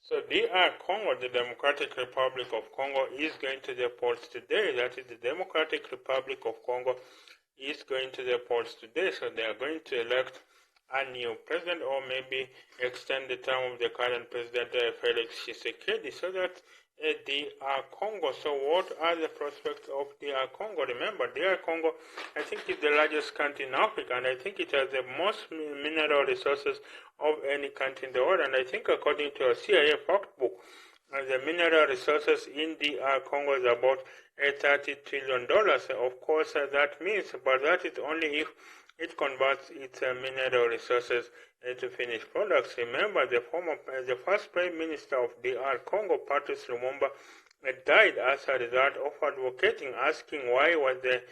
So DR Congo, the Democratic Republic of Congo, is going to the polls today. That is, the Democratic Republic of Congo is going to the polls today. So they are going to elect a new president, or maybe extend the term of the current president, Felix Tshisekedi, so that DR Congo. So what are the prospects of DR Congo? Remember, DR Congo, I think, is the largest country in Africa, and I think it has the most mineral resources of any country in the world. And I think, according to a CIA fact book, the mineral resources in DR Congo is about $30 trillion. Of course, that means, but that is only if it converts its mineral resources to finished products. Remember, the first Prime Minister of DR Congo, Patrice Lumumba, died as a result of advocating, asking why was the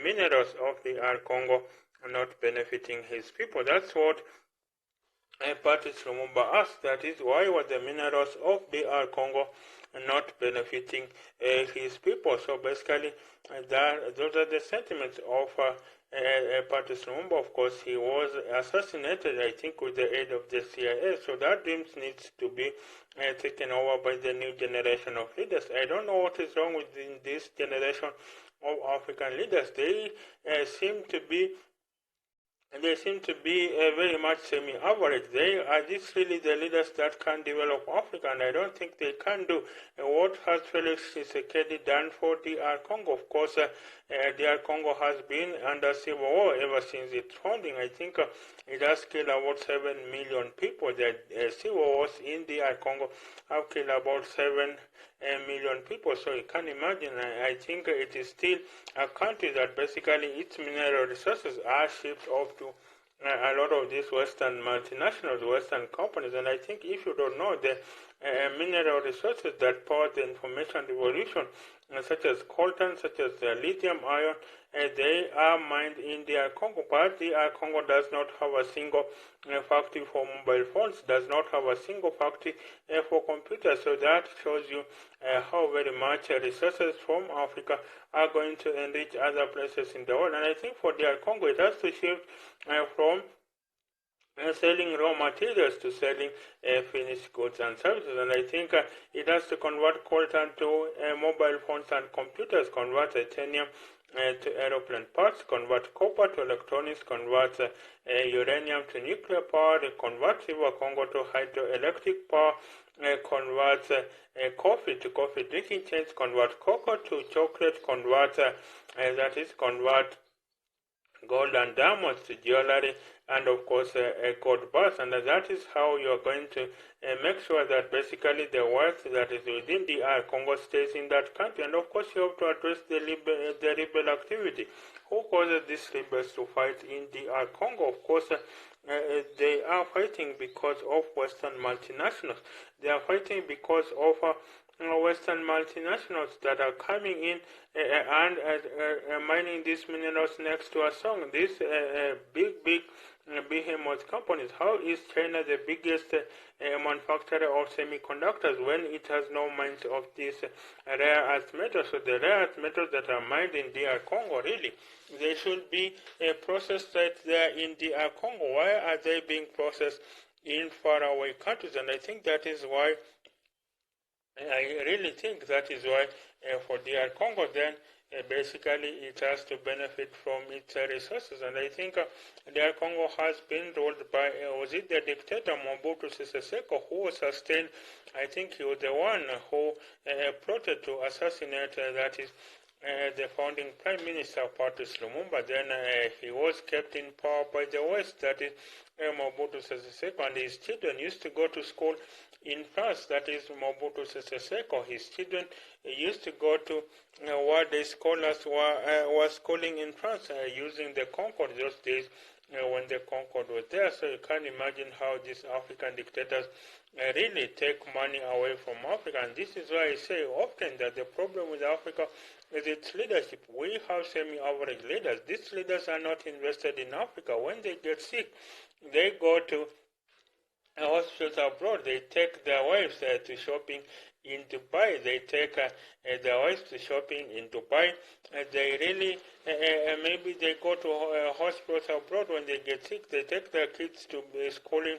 minerals of DR Congo not benefiting his people. That's what Patrice Lumumba asked. That is, why were the minerals of DR Congo not benefiting his people? So basically, those are the sentiments of Patrice Lumumba. Of course, he was assassinated, I think, with the aid of the CIA. So that dream needs to be taken over by the new generation of leaders. I don't know what is wrong with this generation of African leaders. They seem to be very much semi-average. Are these really the leaders that can develop Africa? And I don't think they can do. What has Felix Tshisekedi done for DR Congo? Of course, DR Congo has been under civil war ever since its founding. I think it has killed about 7 million people. The civil wars in DR Congo have killed about 7 million people. So you can imagine, I think it is still a country that basically its mineral resources are shipped off to a lot of these Western multinationals, Western companies. And I think, if you don't know, the mineral resources that power the information revolution, such as coltan, such as lithium ion, they are mined in DR Congo. But DR Congo does not have a single factory for mobile phones, does not have a single factory for computers. So that shows you how very much resources from Africa are going to enrich other places in the world. And I think for DR Congo, it has to shift from selling raw materials to selling finished goods and services. And I think it has to convert coltan to mobile phones and computers, convert titanium to aeroplane parts, convert copper to electronics, convert uranium to nuclear power, convert River Congo to hydroelectric power, convert coffee to coffee drinking chains, convert cocoa to chocolate, convert gold and diamonds to jewelry, and of course gold bars. And that is how you are going to make sure that basically the wealth that is within DR Congo stays in that country. And of course you have to address the rebel activity. Who causes these rebels to fight in DR Congo? Of course they are fighting because of Western multinationals. They are fighting because of Western multinationals that are coming in and mining these minerals next to a song. These big behemoth companies. How is China the biggest manufacturer of semiconductors when it has no mines of these rare earth metals? So the rare earth metals that are mined in DR Congo, really, they should be processed right there in DR Congo. Why are they being processed in faraway countries? And I think that is why I really think that is why for DR Congo then basically it has to benefit from its resources. And I think DR Congo has been ruled by, was it the dictator Mobutu Sese Seko, who was sustained? I think he was the one who plotted to assassinate, that is, the founding Prime Minister Patrice Lumumba. Then he was kept in power by the West, that is Mobutu Sese Seko, and his children used to go to school in France, that is Mobutu Sese Seko. His children used to go to where the scholars were schooling in France using the Concorde those days when the Concorde was there. So you can imagine how these African dictators really take money away from Africa. And this is why I say often that the problem with Africa is its leadership. We have semi-average leaders. These leaders are not invested in Africa. When they get sick, they go to hospitals abroad. They take their wives to shopping in Dubai. They take their wives to shopping in Dubai. They really, maybe they go to hospitals abroad when they get sick. They take their kids to schooling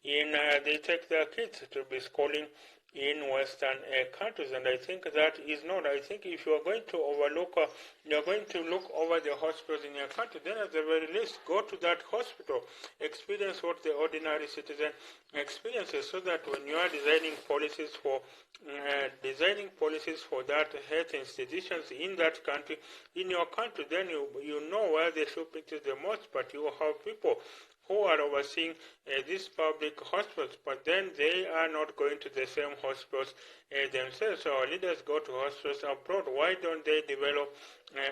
they take their kids to be schooling in Western countries, and I think that is not. I think if you are going to overlook, you're going to look over the hospitals in your country, then at the very least go to that hospital, experience what the ordinary citizen experiences, so that when you are designing policies for that health institutions in that country, in your country, then you know where the shopping is the most, but you have people who are overseeing these public hospitals, but then they are not going to the same hospitals themselves. So our leaders go to hospitals abroad. Why don't they develop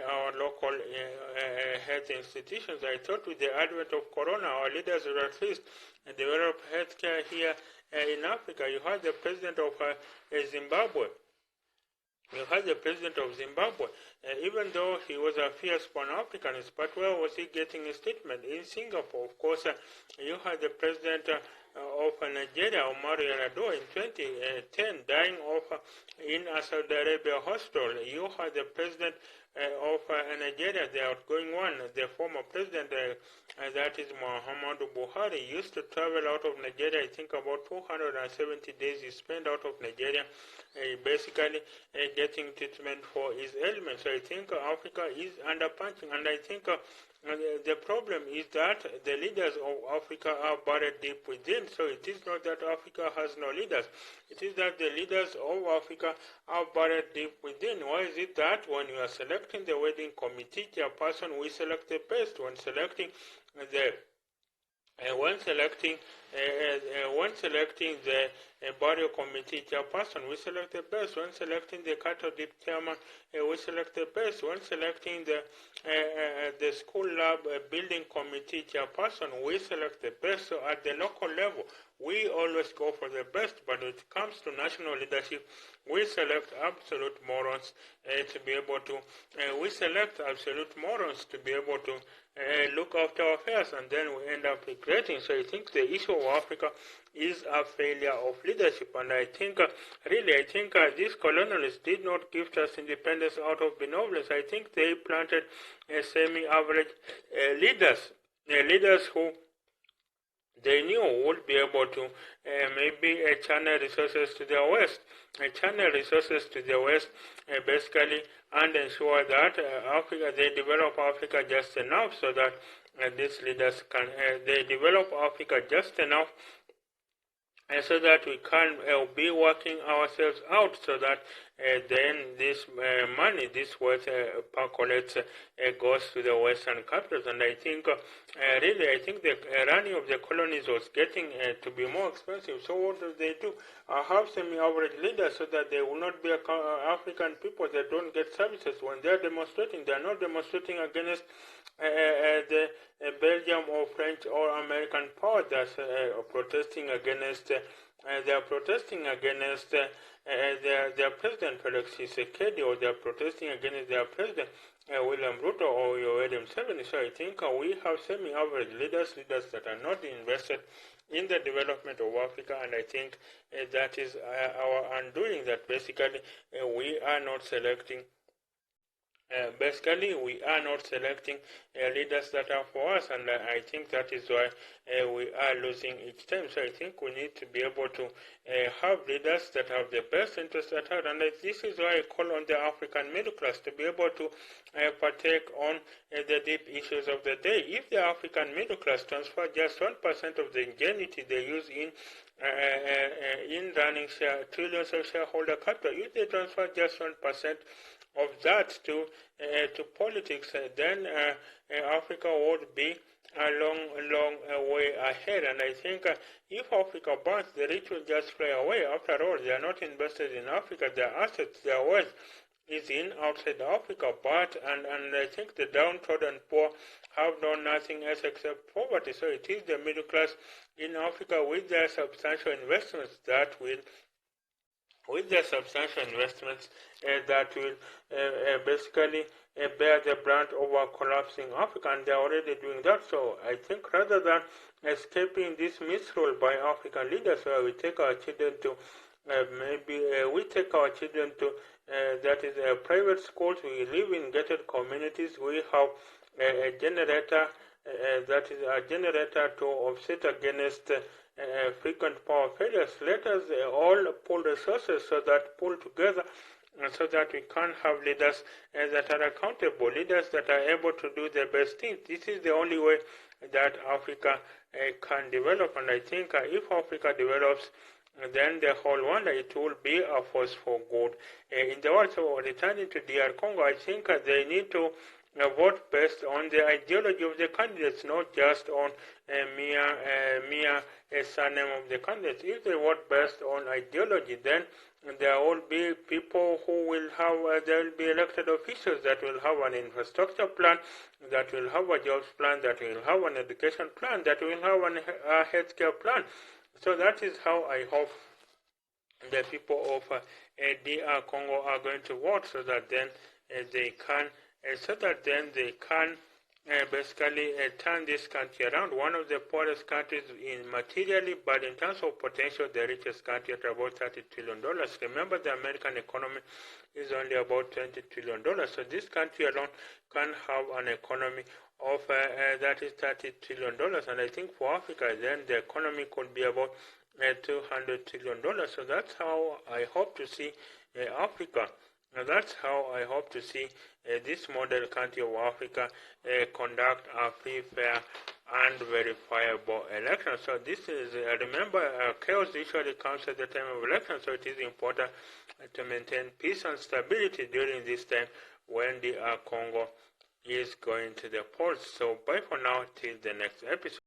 our local health institutions? I thought with the advent of Corona, our leaders would at least develop healthcare here in Africa. You had the president of Zimbabwe. You had the president of Zimbabwe, even though he was a fierce Pan-Africanist, but where was he getting a statement? In Singapore, of course, you had the president of Nigeria, Omar Yar'Adua, in 2010, dying of in a Saudi Arabia hospital. You had the president of Nigeria, the outgoing one, the former president, that is Muhammadu Buhari, used to travel out of Nigeria. I think about 270 days he spent out of Nigeria, basically getting treatment for his ailments. So I think Africa is underpunching, and I think the problem is that the leaders of Africa are buried deep within. So it is not that Africa has no leaders. It is that the leaders of Africa are buried deep within. Why is it that when you are selecting the wedding committee chairperson, we select the best? When selecting the burial committee chairperson, we select the best. When selecting the cattle dip chairman, we select the best. When selecting the school lab building committee chairperson, we select the best. So at the local level, we always go for the best, but when it comes to national leadership, we select absolute morons to be able to. Look after our affairs, and then we end up regretting. So I think the issue of Africa is a failure of leadership, and I think these colonialists did not give us independence out of benevolence. I think they planted semi-average leaders who they knew would be able to maybe channel resources to the West, basically, and ensure that they develop Africa just enough so that these leaders can, they develop Africa just enough so that we can be working ourselves out, so that then this money, this wealth percolates, goes to the Western capitals. And I think, I think the running of the colonies was getting to be more expensive. So what do? Have semi-average leaders so that they will not be African people that don't get services. When they are demonstrating, they are not demonstrating against the Belgium or French or American power that's protesting against. They are protesting against their president Felix Tshisekedi, or they are protesting against their president William Ruto or Yoweri Museveni. So I think we have semi-average leaders that are not invested in the development of Africa, and I think that is our undoing. That basically we are not selecting. We are not selecting leaders that are for us, and I think that is why we are losing each time. So I think we need to be able to have leaders that have the best interest at heart, and this is why I call on the African middle class to be able to partake on the deep issues of the day. If the African middle class transfer just 1% of the ingenuity they use in running trillions of shareholder capital, if they transfer just 1% of that to politics, then Africa would be a long way ahead. And I think if Africa burns, the rich will just fly away. After all, they are not invested in Africa. Their assets, their wealth is in outside Africa. But and I think the downtrodden poor have done nothing else except poverty. So it is the middle class in Africa with their substantial investments that will basically bear the brunt of our collapsing Africa, and they are already doing that. So I think rather than escaping this misrule by African leaders, where we take our children to that is private schools, we live in gated communities, we have a generator that is a generator to offset against frequent power failures. Let us all pull resources so that pull together so that we can have leaders that are accountable, leaders that are able to do the best things. This is the only way that Africa can develop, and I think if Africa develops, then the whole world, it will be a force for good in the world. So returning to DR Congo, I think they need to vote based on the ideology of the candidates, not just on mere surname of the candidates. If they vote based on ideology, then there will be people who will have, there will be elected officials that will have an infrastructure plan, that will have a jobs plan, that will have an education plan, that will have a healthcare plan. So that is how I hope the people of DR Congo are going to vote, so that then they can basically turn this country around. One of the poorest countries in materially, but in terms of potential, the richest country at about $30 trillion. Remember, the American economy is only about $20 trillion. So this country alone can have an economy of that is $30 trillion. And I think for Africa, then the economy could be about $200 trillion. So that's how I hope to see Africa. Now that's how I hope to see this model country of Africa conduct a free, fair, and verifiable election. So this is, remember, chaos usually comes at the time of election, so it is important to maintain peace and stability during this time when the Congo is going to the polls. So bye for now, till the next episode.